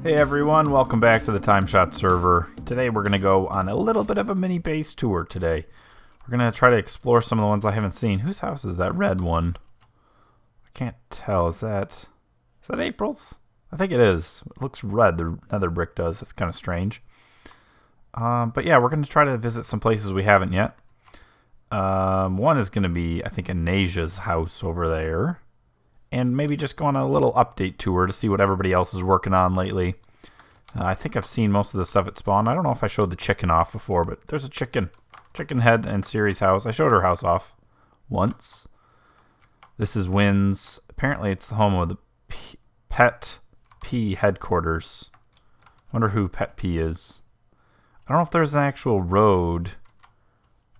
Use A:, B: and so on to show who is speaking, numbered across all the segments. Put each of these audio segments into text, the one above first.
A: Hey everyone, welcome back to the TimeShot Server. Today we're going to go on a little bit of a mini base tour today. We're going to try to explore some of the ones I haven't seen. Whose house is that red one? I can't tell. Is that April's? I think it is. It looks red. The nether brick does. It's kind of strange. But yeah, we're going to try to visit some places we haven't yet. One is going to be, I think, Anasia's house over there. And maybe just go on a little update tour to see what everybody else is working on lately. I think I've seen most of the stuff at spawn. I don't know if I showed the chicken off before, but there's a chicken head in Siri's house. I showed her house off once. This is Wynn's. Apparently it's the home of the Pet P headquarters. Wonder who Pet P is. I don't know if there's an actual road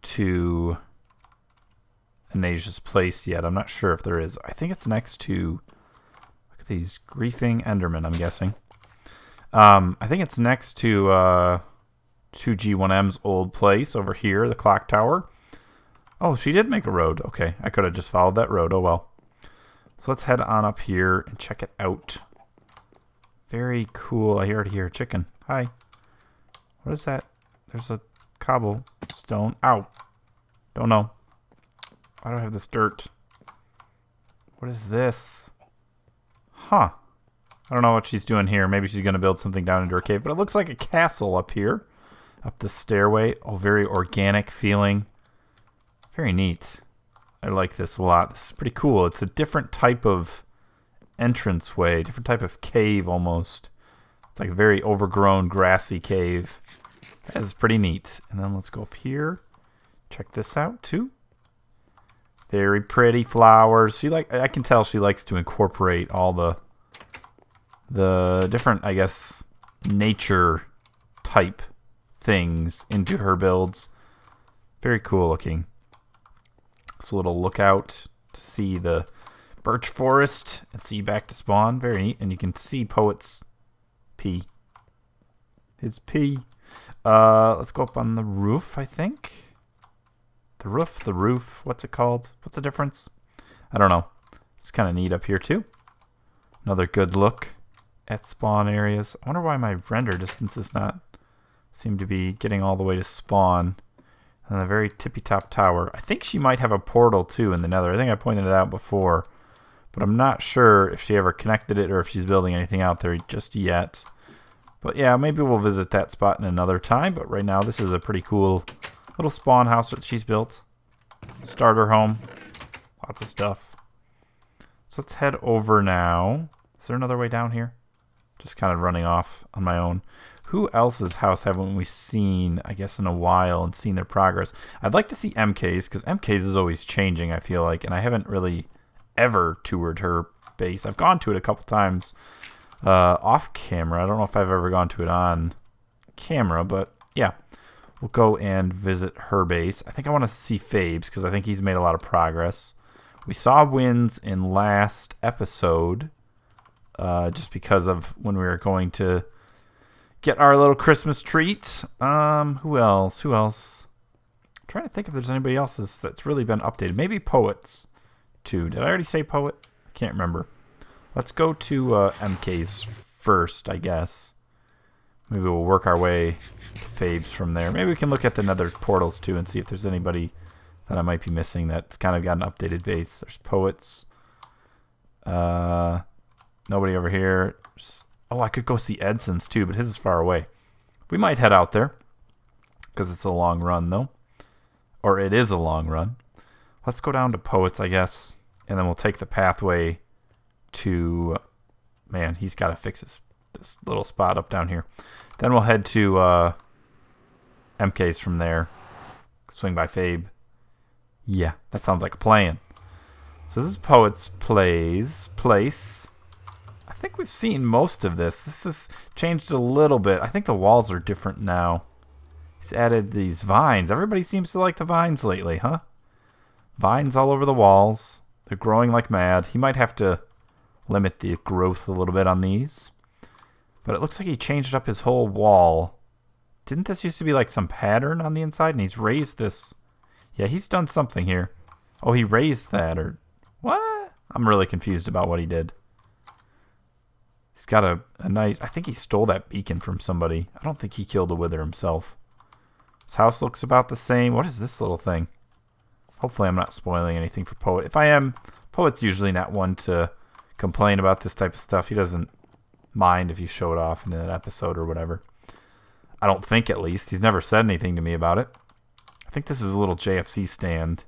A: to Anasia's place yet. I'm not sure if there is. I think it's next to, look at these griefing Endermen, I'm guessing. I think it's next to 2G1M's old place over here, the clock tower. Oh, she did make a road. Okay, I could have just followed that road. Oh well. So let's head on up here and check it out. Very cool. I already hear a chicken. Hi. What is that? There's a cobblestone. Ow. Don't know. Why do I have this dirt? What is this? Huh. I don't know what she's doing here. Maybe she's going to build something down into her cave. But it looks like a castle up here. Up the stairway. Oh, very organic feeling. Very neat. I like this a lot. This is pretty cool. It's a different type of entranceway. Different type of cave almost. It's like a very overgrown grassy cave. That is pretty neat. And then let's go up here. Check this out too. Very pretty flowers. I can tell she likes to incorporate all the different, I guess, nature type things into her builds. Very cool looking. It's a little lookout to see the birch forest and see back to spawn. Very neat. And you can see Poet's pee. His pee. Let's go up on the roof, I think. The roof, what's it called? What's the difference? I don't know. It's kind of neat up here too. Another good look at spawn areas. I wonder why my render distance is not seem to be getting all the way to spawn. And the very tippy-top tower. I think she might have a portal too in the nether. I think I pointed it out before. But I'm not sure if she ever connected it or if she's building anything out there just yet. But yeah, maybe we'll visit that spot in another time. But right now, this is a pretty cool little spawn house that she's built. Starter home. Lots of stuff. So let's head over now. Is there another way down here? Just kind of running off on my own. Who else's house haven't we seen, I guess, in a while and seen their progress? I'd like to see MK's, because MK's is always changing, I feel like. And I haven't really ever toured her base. I've gone to it a couple times off camera. I don't know if I've ever gone to it on camera, but yeah. We'll go and visit her base. I think I want to see Fabe's because I think he's made a lot of progress. We saw Wynn's in last episode just because of when we were going to get our little Christmas treat. Who else? I'm trying to think if there's anybody else that's really been updated. Maybe Poets too. Did I already say Poet? I can't remember. Let's go to MK's first, I guess. Maybe we'll work our way to Fabe's from there. Maybe we can look at the nether portals too and see if there's anybody that I might be missing that's kind of got an updated base. There's Poets. Nobody over here. Oh, I could go see Edson's too, but his is far away. We might head out there because it's a long run though. Or it is a long run. Let's go down to Poets, I guess. And then we'll take the pathway to... Man, he's got to fix this little spot up down here. Then we'll head to MK's from there. Swing by Fabe. Yeah, that sounds like a plan. So this is Poet's place. I think we've seen most of this. This has changed a little bit. I think the walls are different now. He's added these vines. Everybody seems to like the vines lately, huh? Vines all over the walls. They're growing like mad. He might have to limit the growth a little bit on these. But it looks like he changed up his whole wall. Didn't this used to be like some pattern on the inside? And he's raised this. Yeah, he's done something here. Oh, he raised that or... What? I'm really confused about what he did. He's got a nice... I think he stole that beacon from somebody. I don't think he killed the Wither himself. His house looks about the same. What is this little thing? Hopefully I'm not spoiling anything for Poet. If I am, Poet's usually not one to complain about this type of stuff. He doesn't mind if you show it off in an episode or whatever. I don't think, at least. He's never said anything to me about it. I think this is a little JFC stand.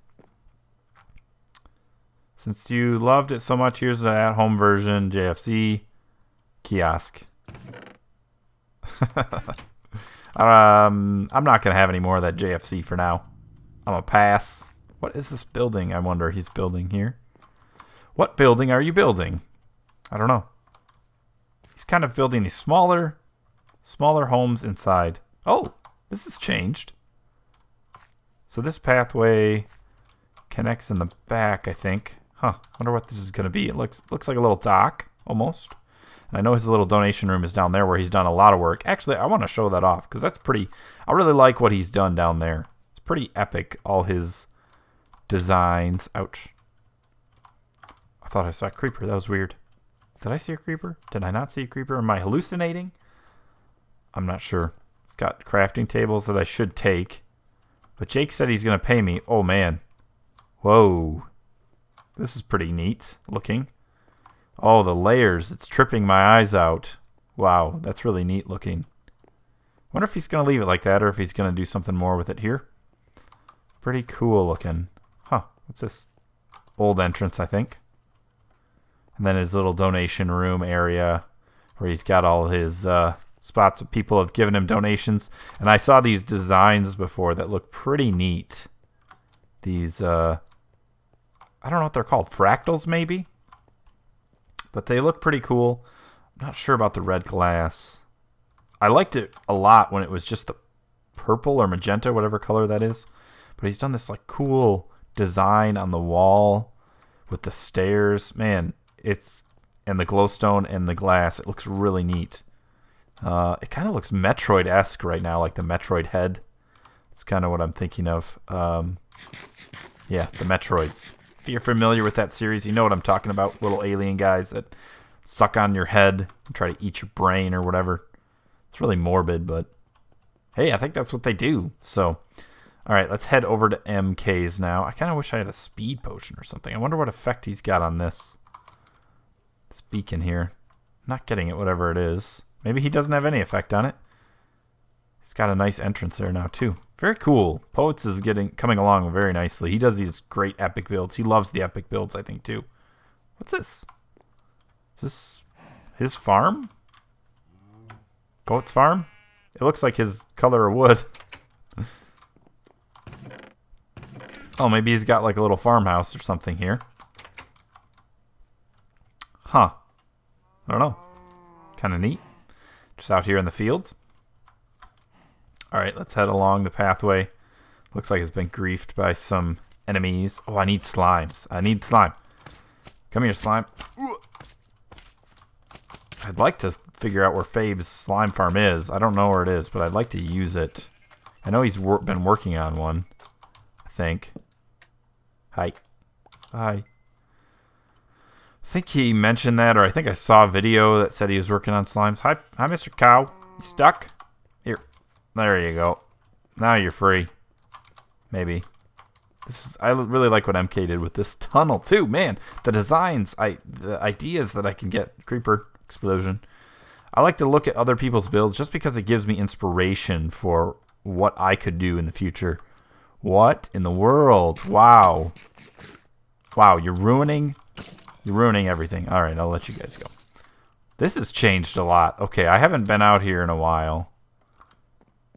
A: Since you loved it so much, here's the at-home version, JFC kiosk. I'm not going to have any more of that JFC for now. I'm going to pass. What is this building, I wonder, he's building here? What building are you building? I don't know. He's kind of building these smaller homes inside. Oh, this has changed. So this pathway connects in the back, I think. Huh, wonder what this is going to be. It looks like a little dock, almost. And I know his little donation room is down there where he's done a lot of work. Actually, I want to show that off because that's pretty... I really like what he's done down there. It's pretty epic, all his designs. Ouch. I thought I saw a creeper. That was weird. Did I see a creeper? Did I not see a creeper? Am I hallucinating? I'm not sure. It's got crafting tables that I should take. But Jake said he's going to pay me. Oh, man. Whoa. This is pretty neat looking. Oh, the layers. It's tripping my eyes out. Wow, that's really neat looking. Wonder if he's going to leave it like that or if he's going to do something more with it here. Pretty cool looking. Huh, what's this? Old entrance, I think. And then his little donation room area where he's got all his spots of people have given him donations. And I saw these designs before that look pretty neat. These, I don't know what they're called. Fractals, maybe? But they look pretty cool. I'm not sure about the red glass. I liked it a lot when it was just the purple or magenta, whatever color that is. But he's done this like cool design on the wall with the stairs. Man, it's... and the glowstone and the glass. It looks really neat. It kind of looks Metroid-esque right now, like the Metroid head. That's kind of what I'm thinking of. Yeah, the Metroids. If you're familiar with that series, you know what I'm talking about. Little alien guys that suck on your head and try to eat your brain or whatever. It's really morbid, but hey, I think that's what they do. So, all right, let's head over to MK's now. I kind of wish I had a speed potion or something. I wonder what effect he's got on this beacon here. I'm not getting it, whatever it is. Maybe he doesn't have any effect on it. He's got a nice entrance there now, too. Very cool. Poets is coming along very nicely. He does these great epic builds. He loves the epic builds, I think, too. What's this? Is this his farm? Poet's farm? It looks like his color of wood. Oh, maybe he's got like a little farmhouse or something here. Huh. I don't know. Kind of neat. Just out here in the field. All right, let's head along the pathway. Looks like it's been griefed by some enemies. Oh, I need slimes. I need slime. Come here, slime. I'd like to figure out where Fabe's slime farm is. I don't know where it is, but I'd like to use it. I know he's been working on one, I think. Hi. Hi. I think he mentioned that, or I think I saw a video that said he was working on slimes. Hi, Mr. Cow. You stuck? Here. There you go. Now you're free. Maybe. I really like what MK did with this tunnel too. Man, the designs, the ideas that I can get. Creeper explosion. I like to look at other people's builds just because it gives me inspiration for what I could do in the future. What in the world? Wow. Wow, you're ruining everything. All right, I'll let you guys go. This has changed a lot. Okay, I haven't been out here in a while.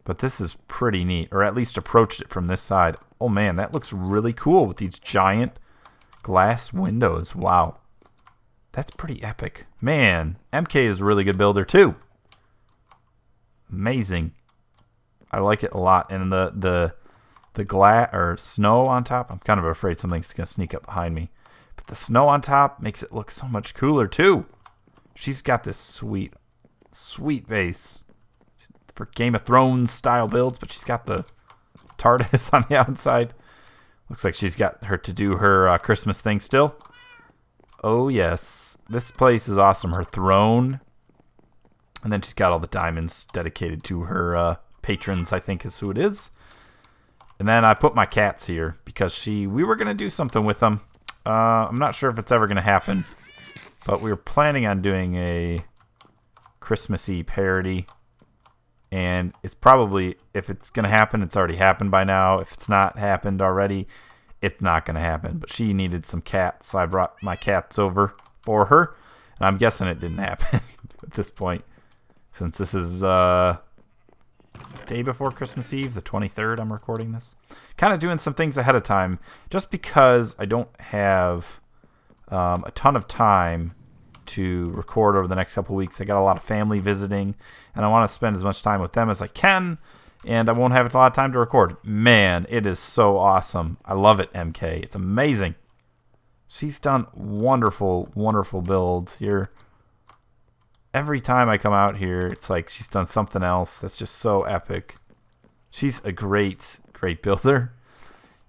A: But this is pretty neat, or at least approached it from this side. Oh man, that looks really cool with these giant glass windows. Wow. That's pretty epic. Man, MK is a really good builder too. Amazing. I like it a lot. And the glass or snow on top, I'm kind of afraid something's going to sneak up behind me. But the snow on top makes it look so much cooler too. She's got this sweet, sweet base for Game of Thrones style builds, but she's got the TARDIS on the outside. Looks like she's got her to do her Christmas thing still. Oh yes, this place is awesome. Her throne And then she's got all the diamonds dedicated to her patrons, I think is who it is. And then I put my cats here because we were going to do something with them. I'm not sure if it's ever going to happen, but we were planning on doing a Christmassy parody. And it's probably, if it's going to happen, it's already happened by now. If it's not happened already, it's not going to happen. But she needed some cats, so I brought my cats over for her. And I'm guessing it didn't happen at this point, since this is the day before Christmas Eve, the 23rd, I'm recording this. Kind of doing some things ahead of time, just because I don't have a ton of time to record over the next couple weeks. I got a lot of family visiting, and I want to spend as much time with them as I can, and I won't have a lot of time to record. Man, it is so awesome. I love it, MK. It's amazing. She's done wonderful, wonderful builds here. Every time I come out here, it's like she's done something else that's just so epic. She's a great, great builder.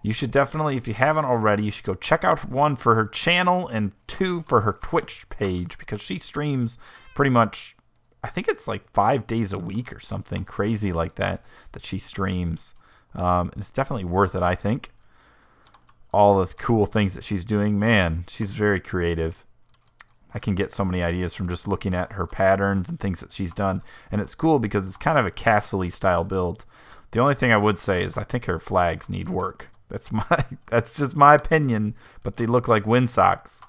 A: You should definitely, if you haven't already, you should go check out 1 for her channel and 2 for her Twitch page, because she streams pretty much, I think it's like 5 days a week or something crazy like that she streams. And it's definitely worth it, I think. All the cool things that she's doing, man, she's very creative. I can get so many ideas from just looking at her patterns and things that she's done. And it's cool because it's kind of a castle-y style build. The only thing I would say is I think her flags need work. That's just my opinion, but they look like wind socks.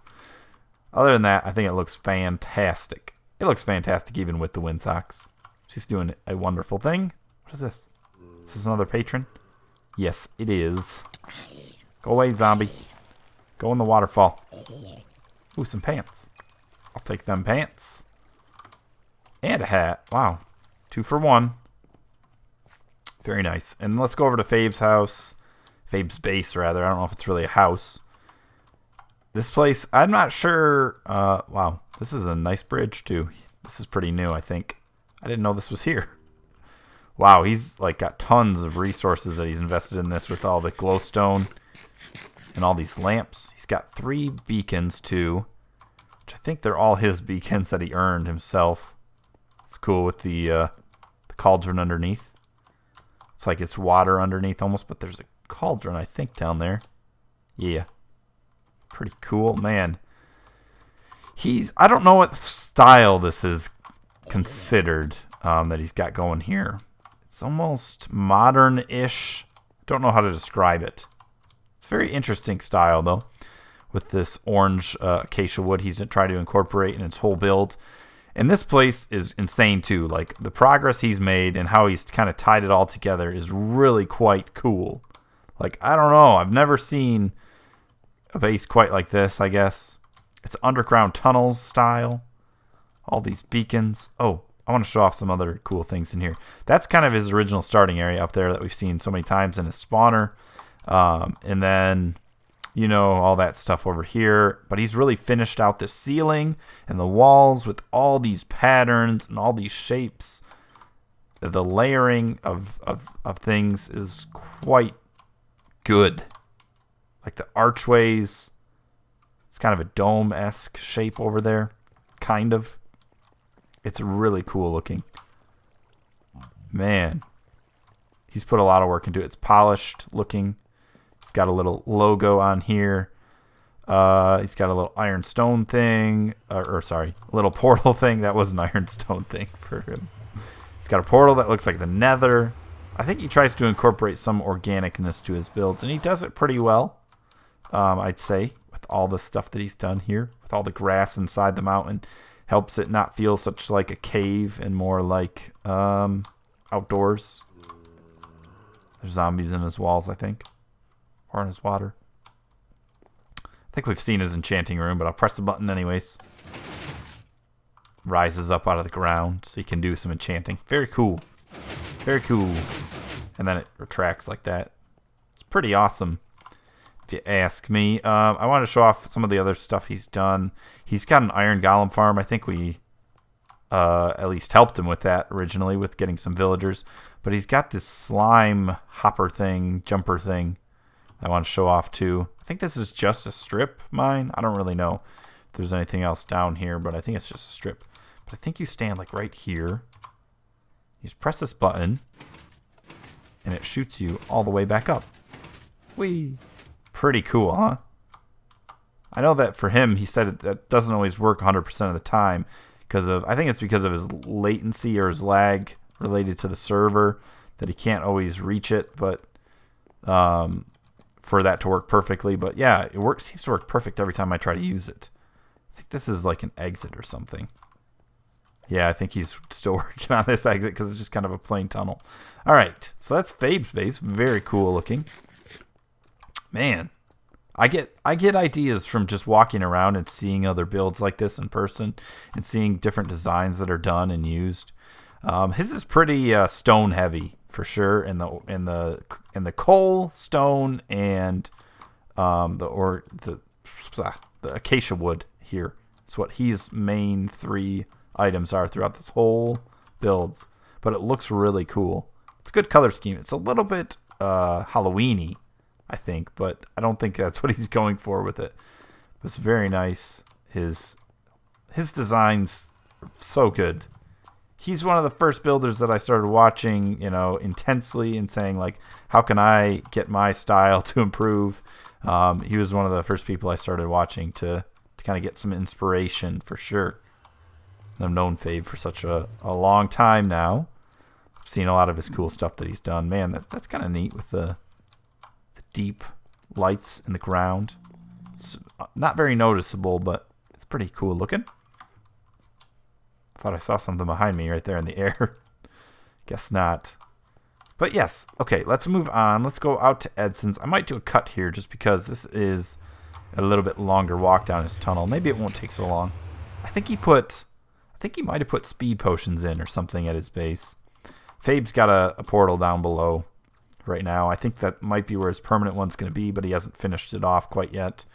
A: Other than that, I think it looks fantastic. It looks fantastic even with the wind socks. She's doing a wonderful thing. What is this? Is this another patron? Yes, it is. Go away, zombie. Go in the waterfall. Ooh, some pants. I'll take them pants. And a hat. Wow. 2 for 1. Very nice. And let's go over to Fabe's house. Fabe's base, rather. I don't know if it's really a house. This place, I'm not sure. Wow. This is a nice bridge, too. This is pretty new, I think. I didn't know this was here. Wow, he's like got tons of resources that he's invested in this with all the glowstone and all these lamps. He's got 3 beacons, too. Which I think they're all his beacons that he earned himself. It's cool with the cauldron underneath. It's like it's water underneath almost, but there's a cauldron, I think, down there. Yeah. Pretty cool, man. I don't know what style this is considered that he's got going here. It's almost modern-ish. Don't know how to describe it. It's a very interesting style, though, with this orange acacia wood he's tried to incorporate in its whole build. And this place is insane, too. Like, the progress he's made and how he's kind of tied it all together is really quite cool. Like, I don't know. I've never seen a base quite like this, I guess. It's underground tunnels style. All these beacons. Oh, I want to show off some other cool things in here. That's kind of his original starting area up there that we've seen so many times in his spawner. And then, you know, all that stuff over here. But he's really finished out the ceiling and the walls with all these patterns and all these shapes. The layering of things is quite good. Like the archways. It's kind of a dome-esque shape over there. Kind of. It's really cool looking. Man. He's put a lot of work into it. It's polished looking. It's got a little logo on here. He's got a little ironstone thing. Sorry, a little portal thing. That was an ironstone thing for him. He's got a portal that looks like the nether. I think he tries to incorporate some organicness to his builds, and he does it pretty well, I'd say, with all the stuff that he's done here. With all the grass inside the mountain. Helps it not feel such like a cave and more like outdoors. There's zombies in his walls, I think. Or in his water. I think we've seen his enchanting room, but I'll press the button anyways. Rises up out of the ground so you can do some enchanting. Very cool. Very cool. And then it retracts like that. It's pretty awesome, if you ask me. I want to show off some of the other stuff he's done. He's got an iron golem farm. I think we at least helped him with that originally with getting some villagers. But he's got this slime hopper thing, jumper thing I want to show off too. I think this is just a strip mine. I don't really know if there's anything else down here, but I think it's just a strip. But I think you stand like right here. You just press this button, and it shoots you all the way back up. Whee! Pretty cool, huh? I know that for him, he said that doesn't always work 100% of the time because of, I think it's because of his latency or his lag related to the server that he can't always reach it, but for that to work perfectly. But yeah, it works. Seems to work perfect every time I try to use it. I think this is like an exit or something. Yeah, I think he's still working on this exit because it's just kind of a plain tunnel. All right, so that's Fabe's base. Very cool looking. Man, I get ideas from just walking around and seeing other builds like this in person and seeing different designs that are done and used. His is pretty stone heavy for sure, in the coal, stone, and the acacia wood here. It's what his main 3 items are throughout this whole build, but it looks really cool. It's a good color scheme. It's a little bit Halloween-y, I think, but I don't think that's what he's going for with it. But it's very nice. His design's so good. He's one of the first builders that I started watching, intensely and saying, like, how can I get my style to improve? He was one of the first people I started watching to kind of get some inspiration for sure. I've known Fabe for such a long time now. I've seen a lot of his cool stuff that he's done. Man, that's kind of neat with the deep lights in the ground. It's not very noticeable, but it's pretty cool looking. Thought I saw something behind me right there in the air. Guess not. But yes, okay, let's move on. Let's go out to Edson's. I might do a cut here just because this is a little bit longer walk down his tunnel. Maybe it won't take so long. I think he might have put speed potions in or something at his base. Fabe's got a portal down below right now. I think that might be where his permanent one's going to be, but he hasn't finished it off quite yet.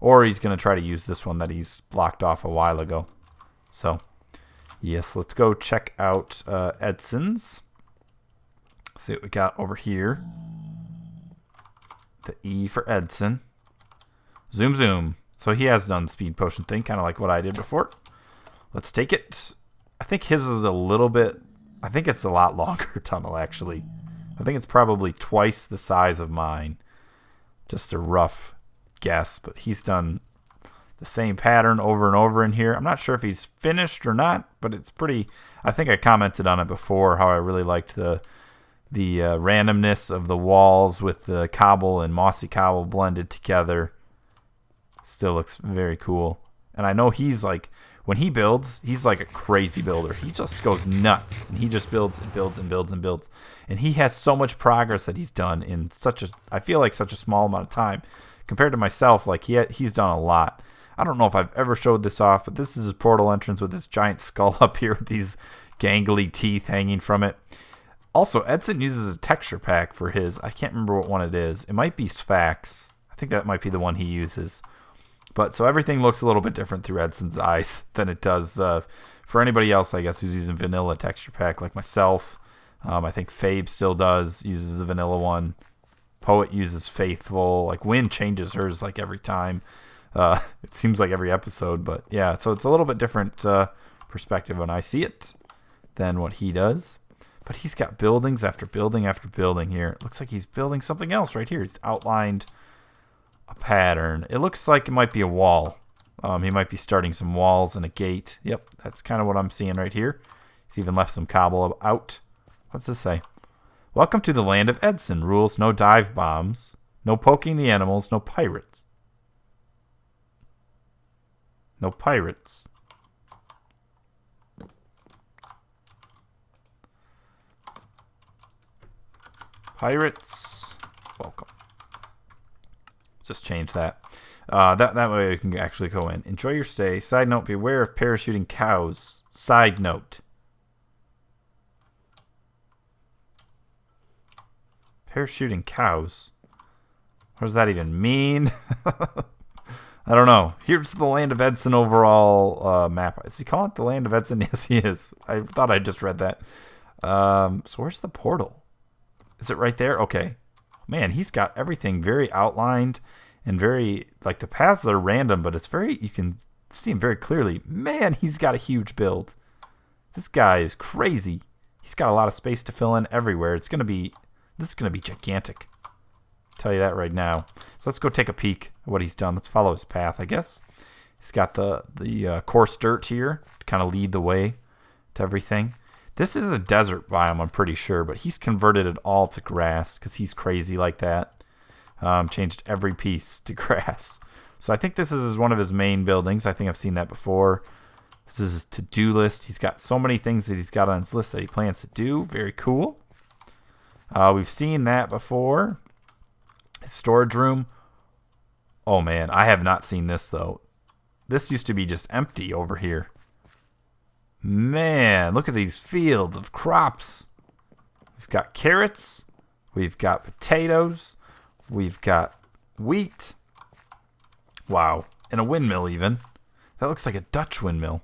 A: Or he's going to try to use this one that he's blocked off a while ago. So, yes, let's go check out Edson's. See what we got over here. The E for Edson. Zoom, zoom. So he has done the speed potion thing, kind of like what I did before. Let's take it. I think his is a little bit... I think it's a lot longer tunnel, actually. I think it's probably twice the size of mine. Just a rough guess, but he's done the same pattern over and over in here. I'm not sure if he's finished or not, but it's pretty... I think I commented on it before, how I really liked the randomness of the walls with the cobble and mossy cobble blended together. Still looks very cool. And I know he's like... When he builds, he's like a crazy builder. He just goes nuts, and he just builds and builds and builds and builds. And he has so much progress that he's done in I feel like such a small amount of time. Compared to myself, like he's done a lot. I don't know if I've ever showed this off, but this is his portal entrance with this giant skull up here with these gangly teeth hanging from it. Also, Edson uses a texture pack for his. I can't remember what one it is. It might be Sphax. I think that might be the one he uses. But so everything looks a little bit different through Edson's eyes than it does for anybody else, I guess, who's using vanilla texture pack like myself. I think Fabe still uses the vanilla one. Poet uses Faithful. Like Wynn changes hers like every time. It seems like every episode, but yeah. So it's a little bit different perspective when I see it than what he does. But he's got buildings after building after building here. It looks like he's building something else right here. He's outlined a pattern. It looks like it might be a wall. He might be starting some walls and a gate. Yep, that's kind of what I'm seeing right here. He's even left some cobble out. What's this say? Welcome to the land of Edson. Rules: no dive bombs, no poking the animals, no pirates. No pirates. Pirates, welcome. Just change that. That way we can actually go in. Enjoy your stay. Side note, beware of parachuting cows. Side note. Parachuting cows? What does that even mean? I don't know. Here's the Land of Edson overall map. Is he calling it the Land of Edson? Yes, he is. I thought I just read that. So where's the portal? Is it right there? Okay. Man, he's got everything very outlined and very, like, the paths are random, but it's very, you can see him very clearly. Man, he's got a huge build. This guy is crazy. He's got a lot of space to fill in everywhere. This is gonna be gigantic. I'll tell you that right now. So let's go take a peek at what he's done. Let's follow his path, I guess. He's got the coarse dirt here to kind of lead the way to everything. This is a desert biome, I'm pretty sure, but he's converted it all to grass because he's crazy like that. Changed every piece to grass. So I think this is one of his main buildings. I think I've seen that before. This is his to-do list. He's got so many things that he's got on his list that he plans to do. Very cool. We've seen that before. His storage room. Oh, man. I have not seen this, though. This used to be just empty over here. Man, look at these fields of crops. We've got carrots. We've got potatoes. We've got wheat. Wow. And a windmill even. That looks like a Dutch windmill.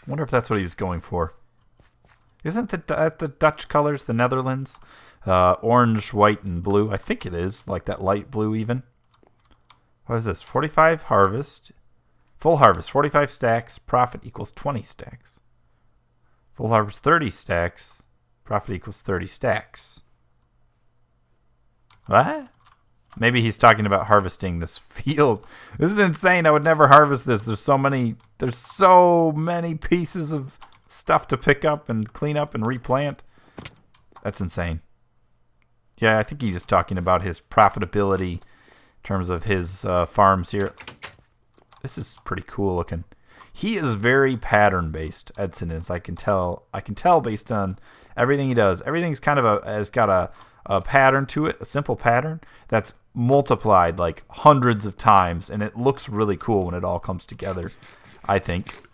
A: I wonder if that's what he was going for. Isn't the Dutch colors the Netherlands? Orange, white, and blue. I think it is. Like that light blue even. What is this? 45 harvest. Full harvest, 45 stacks. Profit equals 20 stacks. Full harvest, 30 stacks. Profit equals 30 stacks. What? Maybe he's talking about harvesting this field. This is insane. I would never harvest this. There's so many pieces of stuff to pick up and clean up and replant. That's insane. Yeah, I think he's just talking about his profitability in terms of his farms here. This is pretty cool looking. He is very pattern based. Edson is. I can tell based on everything he does. Everything's kind of has got a pattern to it, a simple pattern that's multiplied like hundreds of times, and it looks really cool when it all comes together, I think.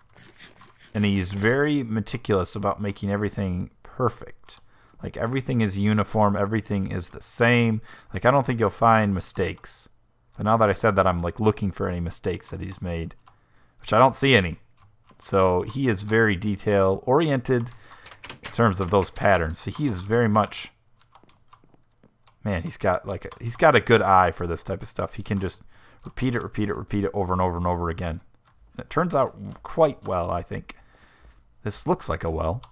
A: And he's very meticulous about making everything perfect. Like everything is uniform, everything is the same. Like I don't think you'll find mistakes. But now that I said that, I'm like looking for any mistakes that he's made, which I don't see any. So he is very detail oriented in terms of those patterns. So he is very much, man, he's got a good eye for this type of stuff. He can just repeat it over and over and over again. And it turns out quite well, I think. This looks like a well.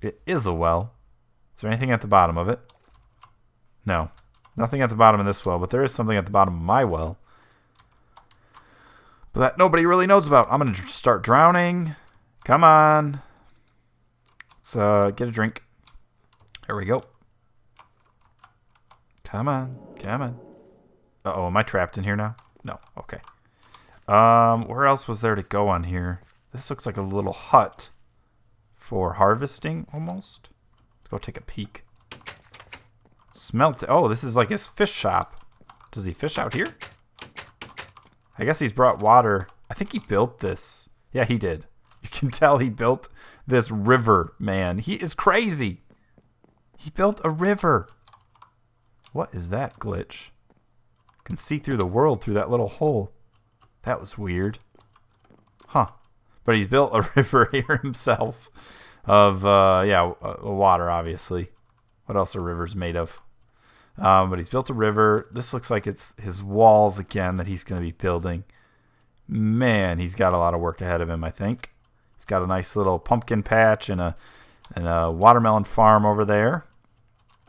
A: It is a well. Is there anything at the bottom of it? No. Nothing at the bottom of this well, but there is something at the bottom of my well. But that nobody really knows about. I'm going to start drowning. Come on. Let's get a drink. There we go. Come on. Come on. Uh-oh, am I trapped in here now? No. Okay. Where else was there to go on here? This looks like a little hut for harvesting, almost. Let's go take a peek. Oh, this is like his fish shop. Does he fish out here? I guess he's brought water. I think he built this. Yeah, he did. You can tell he built this river, man. He is crazy. He built a river. What is that glitch? You can see through the world through that little hole. That was weird. Huh. But he's built a river here himself of, water, obviously. What else are rivers made of? But he's built a river. This looks like it's his walls again that he's going to be building. Man, he's got a lot of work ahead of him, I think. He's got a nice little pumpkin patch and a watermelon farm over there.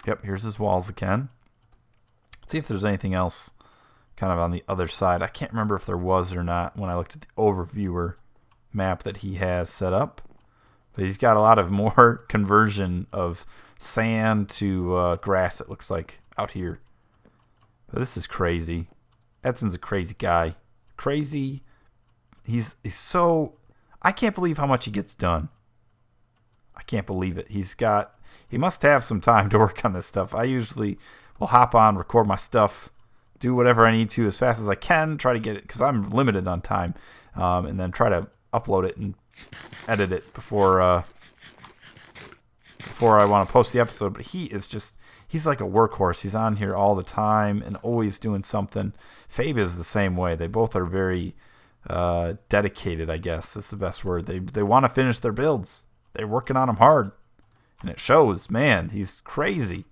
A: Yep, here's his walls again. Let's see if there's anything else kind of on the other side. I can't remember if there was or not when I looked at the overviewer map that he has set up. But he's got a lot of more conversion of sand to grass, it looks like, out here. But this is crazy. Edson's a crazy guy. Crazy. He's so... I can't believe how much he gets done. I can't believe it. He must have some time to work on this stuff. I usually will hop on, record my stuff, do whatever I need to as fast as I can, try to get it, because I'm limited on time, and then try to upload it and edit it before I want to post the episode. But he's like a workhorse. He's on here all the time and always doing something. Fabe is the same way. They both are very dedicated, I guess. That's the best word. They want to finish their builds. They're working on them hard. And it shows. Man, he's crazy.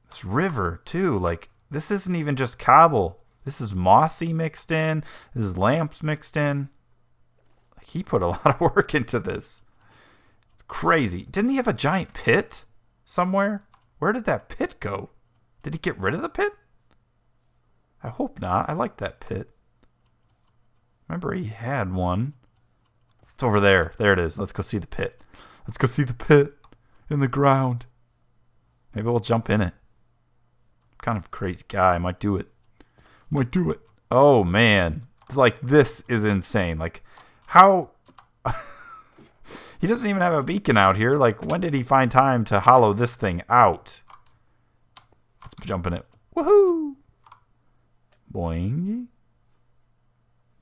A: This river, too. Like, this isn't even just cobble. This is mossy mixed in. This is lamps mixed in. He put a lot of work into this. It's crazy. Didn't he have a giant pit somewhere? Where did that pit go? Did he get rid of the pit? I hope not. I like that pit. Remember he had one. It's over there. There it is. Let's go see the pit. Let's go see the pit in the ground. Maybe we'll jump in it. I'm kind of a crazy guy. I might do it. Might do it. Oh, man. It's like, this is insane. Like, how... He doesn't even have a beacon out here. Like, when did he find time to hollow this thing out? Let's jump in it. Woohoo! Boingy.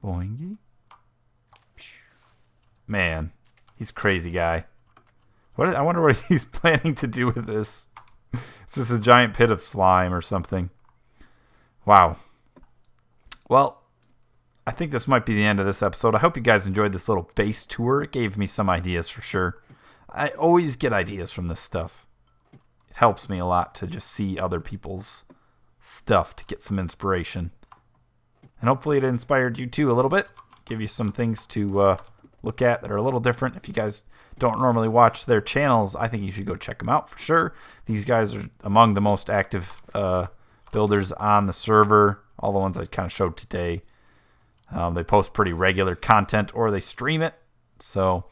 A: Boingy. Man, he's a crazy guy. I wonder what he's planning to do with this. It's just a giant pit of slime or something. Wow. Well, I think this might be the end of this episode. I hope you guys enjoyed this little base tour. It gave me some ideas for sure. I always get ideas from this stuff. It helps me a lot to just see other people's stuff to get some inspiration. And hopefully it inspired you too a little bit. Give you some things to look at that are a little different. If you guys don't normally watch their channels, I think you should go check them out for sure. These guys are among the most active builders on the server. All the ones I kind of showed today. They post pretty regular content or they stream it. So,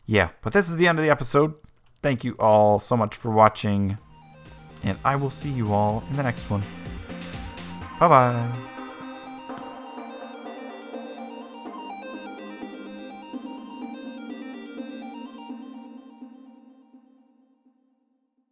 A: yeah. But this is the end of the episode. Thank you all so much for watching. And I will see you all in the next one. Bye-bye.